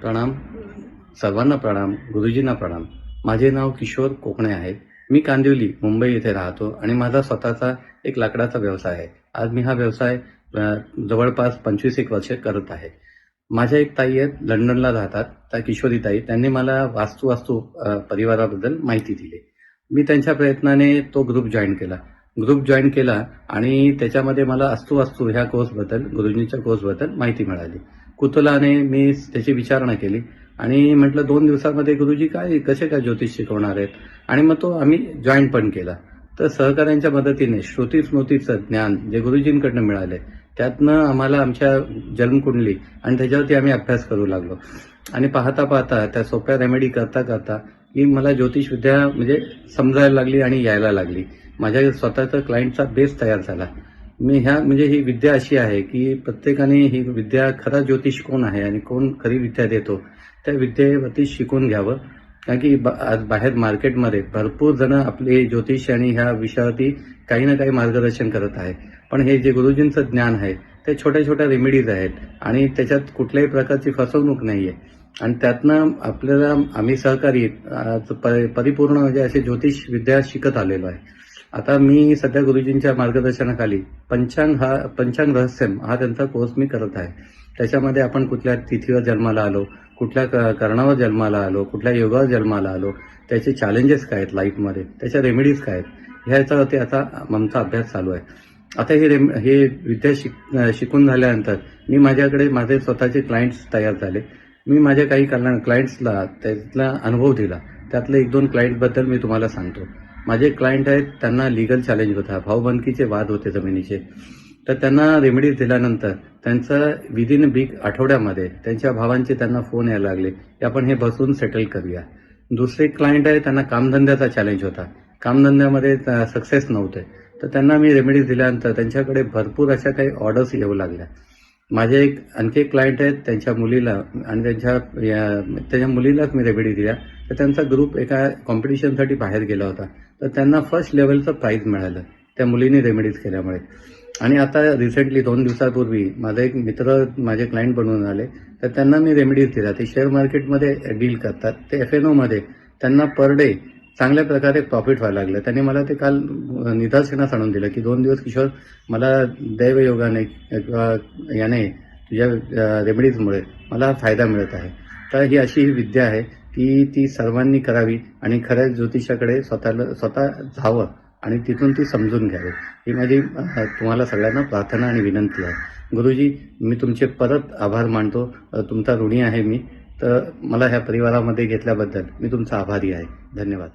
प्रणाम. सर्वांना प्रणाम. गुरुजींना प्रणाम. माझे नाव किशोर कोकणे आहे. मी कांदिवली, मुंबई येथे राहतो आणि माझा स्वतःचा एक लाकडाचा व्यवसाय आहे. आज मी हा व्यवसाय जवळपास 25 एक वर्ष करत आहे. माझ्या एक ताई आहेत, लंडनला राहतात, त्या किशोरी ताई. त्यांनी मला वास्तू वास्तू परिवाराबद्दल माहिती दिली. मी त्यांच्या प्रयत्नाने तो ग्रुप जॉईन केला आणि त्याच्यामध्ये मला वास्तू ह्या कोर्सबद्दल, गुरुजींच्या कोर्सबद्दल माहिती मिळाली. कुतूहलाने मी त्याची विचारणा केली आणि म्हटलं 2 दिवसामध्ये गुरुजी कसे काय ज्योतिष शिकवणार आहेत, आणि मग तो आम्ही जॉईन पण केला. तर सहकाऱ्यांच्या मदतीने श्रुती स्मृतीचं ज्ञान जे गुरुजींकडनं मिळाले, त्यातनं आम्हाला आमच्या जन्मकुंडली आणि त्याच्यावरती आम्ही अभ्यास करू लागलो. आणि पाहता पाहता त्या सोप्या रेमेडी करता करता की मला ज्योतिष विद्या म्हणजे समजायला लागली आणि यायला लागली. माझ्या स्वतःचा क्लायंटचा बेस तयार झाला. मी ही विद्या अशी आहे की प्रत्येकाने ही विद्या, खरा ज्योतिष कोण आहे आणि कोण खरी विद्या देतो, त्या विद्येवरती शिकून घ्यावं. कारण की आज बाहेर मार्केटमध्ये भरपूर जण आपले ज्योतिष आणि ह्या विषयावरती काही ना काही मार्गदर्शन करत आहे. पण हे जे गुरुजींचं ज्ञान आहे ते छोट्या छोट्या रेमेडीज आहेत आणि त्याच्यात कुठल्याही प्रकारची फसवणूक नाहीये. आणि त्यातनं आपल्याला आम्ही सहकारी परिपूर्ण म्हणजे असे ज्योतिष विद्या शिकत आलेलो आहे. आता मी सध्या गुरुजींच्या मार्गदर्शनाखाली पंचांग रहस्यम हा त्यांचा कोर्स मी करत आहे. त्याच्यामध्ये आपण कुठल्या तिथीवर जन्माला आलो, कुठल्या करणावर जन्माला आलो, कुठल्या योगावर जन्माला आलो, त्याचे चॅलेंजेस काय आहेत लाईफमध्ये, त्याच्या रेमेडीज काय आहेत, ह्याच्यावरती आता आमचा अभ्यास चालू आहे. आता हे विद्या शिकून झाल्यानंतर मी माझे स्वतःचे क्लायंट्स तयार झाले. मी माझ्या काही क्लायंट्सला त्यातला अनुभव दिला. त्यातले 1-2 क्लायंटबद्दल मी तुम्हाला सांगतो. माझे क्लायंट आहेत, त्यांना लिगल चॅलेंज होता, भाऊबंदकीचे वाद होते जमिनीचे. तर त्यांना रेमेडीज दिल्यानंतर त्यांचं विदिन आठवड्यामध्ये त्यांच्या भावांचे त्यांना फोन यायला लागले की आपण हे बसून सेटल करूया. दुसरे क्लायंट आहे, त्यांना कामधंद्याचा चॅलेंज होता, कामधंद्यामध्ये सक्सेस नव्हते. तर त्यांना मी रेमेडीज दिल्यानंतर त्यांच्याकडे भरपूर अशा काही ऑर्डर्स येऊ लागल्या. माझे आणखी एक क्लायंट आहेत, त्यांच्या मुलीला आणि त्यांच्या मुलीलाच मी रेमेडी दिल्या. तर त्यांचा ग्रुप एका कॉम्पिटिशनसाठी बाहेर गेला होता. तर त्यांना फर्स्ट लेवलचं प्राईज मिळालं त्या मुलीने रेमेडीज केल्यामुळे. आणि आता रिसेंटली 2 दिवसापूर्वी माझा एक मित्र माझे क्लायंट बनवून आले. तर त्यांना मी रेमेडीज दिल्या. ते शेअर मार्केटमध्ये डील करतात. ते FNOमध्ये त्यांना पर डे चांगल्या प्रकारे प्रॉफिट व्हायला लागलं. त्यांनी मला ते काल निदर्शनास आणून दिलं की 2 दिवस किशोर, मला दैवयोगाने किंवा याने तुझ्या रेमेडीजमुळे मला फायदा मिळत आहे. तर ही अशी विद्या आहे की ती सर्वांनी करावी आणि खऱ्या ज्योतिषाकडे स्वतः जावं आणि तिथून ती समजून घ्यावी. ही माझी तुम्हाला सगळ्यांना प्रार्थना आणि विनंती आहे. गुरुजी, मी तुमचे परत आभार मानतो. तुमचा ऋणी आहे मी. तर मला ह्या परिवारामध्ये घेतल्याबद्दल मी तुमचा आभारी आहे. धन्यवाद.